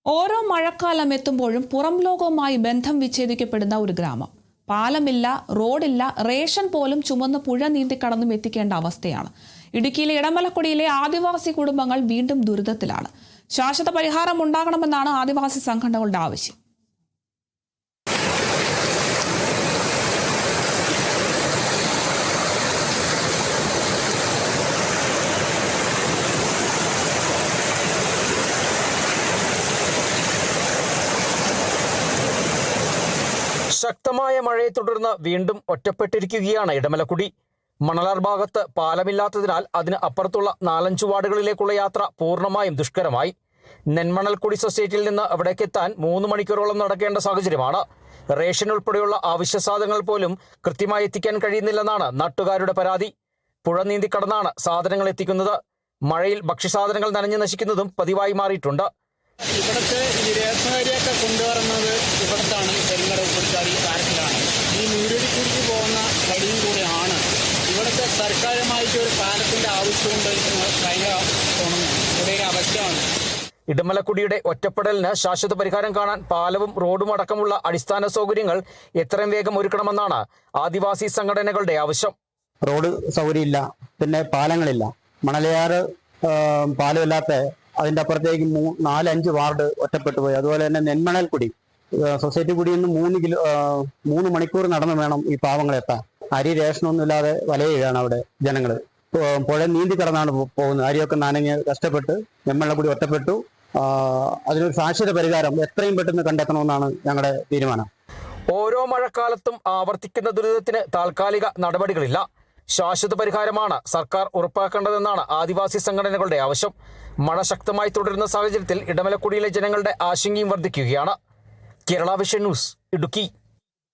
ഓരോ മഴക്കാലം എത്തുമ്പോഴും പുറം ലോകവുമായി ബന്ധം വിച്ഛേദിക്കപ്പെടുന്ന ഒരു ഗ്രാമം. പാലമില്ല, റോഡില്ല, റേഷൻ പോലും ചുമന്ന് പുഴ നീന്തിക്കടന്നും എത്തിക്കേണ്ട അവസ്ഥയാണ്. ഇടുക്കിയിലെ ഇടമലക്കുടിയിലെ ആദിവാസി കുടുംബങ്ങൾ വീണ്ടും ദുരിതത്തിലാണ്. ശാശ്വത പരിഹാരം ഉണ്ടാകണമെന്നാണ് ആദിവാസി സംഘടനകളുടെ ആവശ്യം. ശക്തമായ മഴയെ തുടർന്ന് വീണ്ടും ഒറ്റപ്പെട്ടിരിക്കുകയാണ് ഇടമലക്കുടി. മണലാർ ഭാഗത്ത് പാലമില്ലാത്തതിനാൽ അതിന് അപ്പുറത്തുള്ള 4-5 വാർഡുകളിലേക്കുള്ള യാത്ര പൂർണ്ണമായും ദുഷ്കരമായി. നെന്മണൽക്കുടി സൊസൈറ്റിയിൽ നിന്ന് അവിടേക്കെത്താൻ 3 മണിക്കൂറോളം നടക്കേണ്ട സാഹചര്യമാണ്. റേഷൻ ഉൾപ്പെടെയുള്ള അവശ്യ സാധനങ്ങൾ പോലും കൃത്യമായി എത്തിക്കാൻ കഴിയുന്നില്ലെന്നാണ് നാട്ടുകാരുടെ പരാതി. പുഴ നീന്തി കടന്നാണ് സാധനങ്ങൾ എത്തിക്കുന്നത്. മഴയിൽ ഭക്ഷ്യസാധനങ്ങൾ നനഞ്ഞു നശിക്കുന്നതും പതിവായി മാറിയിട്ടുണ്ട്. ഇവിടുത്തെ ഈ റേഷനരിയൊക്കെ കൊണ്ടുവരുന്നത് ഇവിടത്താണ്, പെരുങ്ങടവുകുറിച്ചാടി പാലത്തിലാണ്. ഈ മൂരടിക്കുടിക്ക് പോകുന്ന വഴിയും കൂടെയാണ്. ഇവിടുത്തെ സർക്കാരുമായിട്ട് ഒരു പാലത്തിൻ്റെ ആവശ്യമുണ്ട് എന്ന് ഭയങ്കര തോന്നുന്നു. ഇവിടെ ഒരു അവസ്ഥയാണ്. ഇടമലക്കുടിയുടെ ഒറ്റപ്പെടലിന് ശാശ്വത പരിഹാരം കാണാൻ പാലവും റോഡും അടക്കമുള്ള അടിസ്ഥാന സൗകര്യങ്ങൾ എത്രയും വേഗം ഒരുക്കണമെന്നാണ് ആദിവാസി സംഘടനകളുടെ ആവശ്യം. റോഡ് സൗകര്യമില്ല, പിന്നെ പാലങ്ങളില്ല. മണലയാറ് പാലമില്ലാത്ത അതിൻ്റെ അപ്പുറത്തേക്ക് 4-5 വാർഡ് ഒറ്റപ്പെട്ടു പോയി. അതുപോലെ തന്നെ നെന്മണൽക്കുടി സൊസൈറ്റി കുടിയിൽ നിന്ന് 3 മണിക്കൂർ നടന്നു വേണം ഈ പാവങ്ങളെത്താൻ. അരി റേഷനൊന്നും ഇല്ലാതെ വലയുകയാണ് അവിടെ ജനങ്ങൾ. പുഴ നീന്തി കടന്നാണ് പോകുന്നത്. അരിയൊക്കെ നനഞ്ഞ് കഷ്ടപ്പെട്ട് നെന്മണൽക്കുടി ഒറ്റപ്പെട്ടു. അതിനൊരു ശാശ്വത പരിഹാരം എത്രയും പെട്ടെന്ന് കണ്ടെത്തണമെന്നാണ് ഞങ്ങളുടെ തീരുമാനം. ഓരോ മഴക്കാലത്തും ആവർത്തിക്കുന്ന ദുരിതത്തിന് താൽക്കാലിക നടപടികളില്ല. ശാശ്വത പരിഹാരമാണ് സർക്കാർ ഉറപ്പാക്കേണ്ടതെന്നാണ് ആദിവാസി സംഘടനകളുടെ ആവശ്യം. മഴ ശക്തമായി തുടരുന്ന സാഹചര്യത്തിൽ ഇടമലക്കുടിയിലെ ജനങ്ങളുടെ ആശങ്കയും വർദ്ധിക്കുകയാണ്. Kerala vision news, Idukki.